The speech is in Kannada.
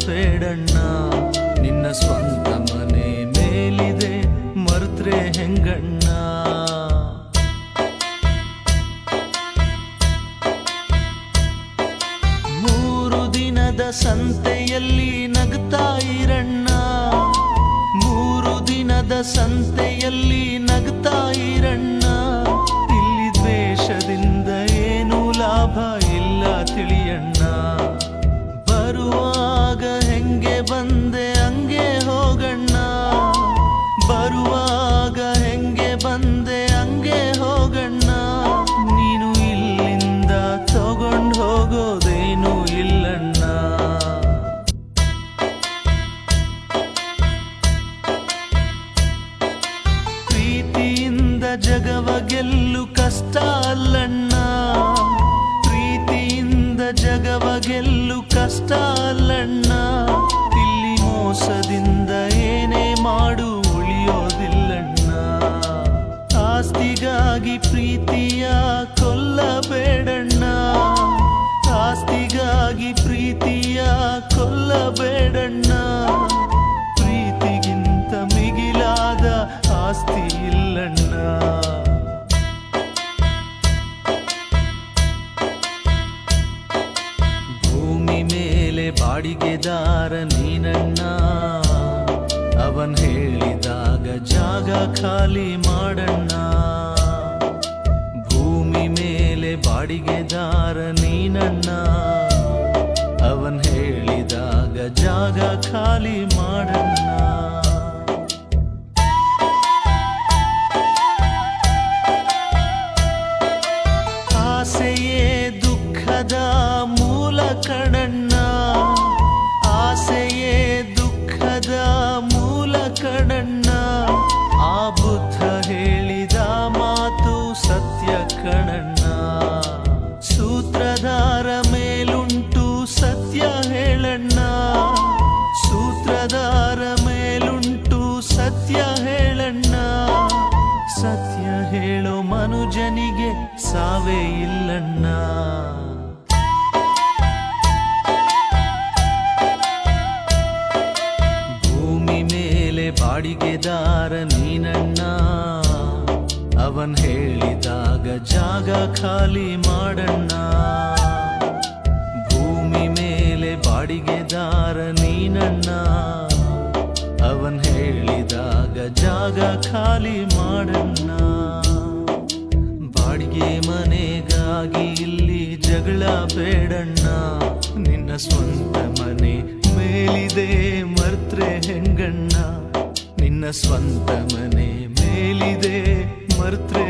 ಬೇಡಣ್ಣ. ನಿನ್ನ ಸ್ವಂತ ಮನೆ ಮೇಲಿದೆ ಮರ್ತ್ರೆ ಹೆಂಗಣ್ಣ. ಮೂರು ದಿನದ ಸಂತೆಯಲ್ಲಿ ನಗ್ತಾ ಇರಣ್ಣ. ಮೂರು ದಿನದ ಸಂತೆಯಲ್ಲಿ ನಗ್ತಾ ಇರಣ್ಣ. ಇಲ್ಲಿ ದ್ವೇಷದಿಂದ ಏನು ಲಾಭ ಇಲ್ಲ ತಿಳಿಯಣ್ಣ. ಬರುವಾಗ ಹೆಂಗೆ ಬಂದೆ ಹಂಗೆ ಹೋಗಣ್ಣ. ಬರುವಾಗ ಹೆಂಗೆ ಬಂದೆ ಹಂಗೆ ಹೋಗಣ್ಣ. ನೀನು ಇಲ್ಲಿಂದ ತಗೊಂಡು ಹೋಗೋದೇನು ಇಲ್ಲಣ್ಣ. ಪ್ರೀತಿಯಿಂದ ಜಗವ ಗೆಲ್ಲು ಕಷ್ಟ ಅಲ್ಲಣ್ಣ. ಪ್ರೀತಿಯಿಂದ ಜಗವ ಗೆಲ್ಲು ಕಷ್ಟ ಅಲ್ಲಣ್ಣ. ಇಲ್ಲಿ ಮೋಸದಿಂದ ಏನೇ ಮಾಡು ಉಳಿಯೋದಿಲ್ಲಣ್ಣ. ಆಸ್ತಿಗಾಗಿ ಪ್ರೀತಿಯ ಕೊಲ್ಲಬೇಡಣ್ಣ. ಆಸ್ತಿಗಾಗಿ ಪ್ರೀತಿಯ ಕೊಲ್ಲಬೇಡಣ್ಣ. ಪ್ರೀತಿಗಿಂತ ಮಿಗಿಲಾದ ಆಸ್ತಿ ಇಲ್ಲಣ್ಣ. ಭೂಮಿ ಮೇಲೆ ಬಾಡಿಗೆದಾರ ನೀನಣ್ಣ. ಅವನ್ ಹೇಳಿದಾಗ ಜಾಗ ಖಾಲಿ ಮಾಡಣ್ಣ. ಭೂಮಿ ಮೇಲೆ ಬಾಡಿಗೆದಾರ ನೀನಣ್ಣ. ಅವನ್ ಹೇಳಿದಾಗ ಜಾಗ ಖಾಲಿ ಮಾಡಣ್ಣ. ಆಸೆಯೇ ದುಃಖದ ಮೂಲ ಕಣಣ್ಣ. ಆಸೆಯೇ ದುಃಖದ ಮೂಲ ಕಣಣ್ಣ. ಆ ಬುದ್ಧ ಹೇಳಿದ ಮಾತು ಸತ್ಯ ಕಣಣ್ಣ. ಸೂತ್ರಧಾರ ಮೇಲುಂಟು ಸತ್ಯ ಹೇಳಣ್ಣ. ಸೂತ್ರಧಾರ ಮೇಲುಂಟು ಸತ್ಯ ಹೇಳಣ್ಣ. ಸತ್ಯ ಹೇಳೋ ಮನುಜನಿಗೆ ಸಾವೇ ಇಲ್ಲಣ್ಣ. ಭೂಮಿ ಮೇಲೆ ಬಾಡಿಗೆದಾರ ನೀನಣ್ಣ. ಅವನ್ ಹೇಳಿದಾಗ ಜಾಗ ಖಾಲಿ ಮಾಡಣ್ಣ. ಭೂಮಿ ಮೇಲೆ ಬಾಡಿಗೆದಾರ ನೀನಣ್ಣ. ಅವನ್ ಹೇಳಿದಾಗ ಜಾಗ ಖಾಲಿ ಮಾಡಣ್ಣ. ಬಾಡಿಗೆ ಮನೆಗಾಗಿ ಇಲ್ಲಿ ಜಗಳ ಬೇಡಣ್ಣ. ನಿನ್ನ ಸ್ವಂತ ಮನೆ ಮೇಲಿದೆ ಮರ್ತ್ರೆ ಹೆಂಗಣ್ಣ. ನಿನ್ನ ಸ್ವಂತ ಮನೆ ಮೇಲಿದೆ ಮರ್ತ್ರೆ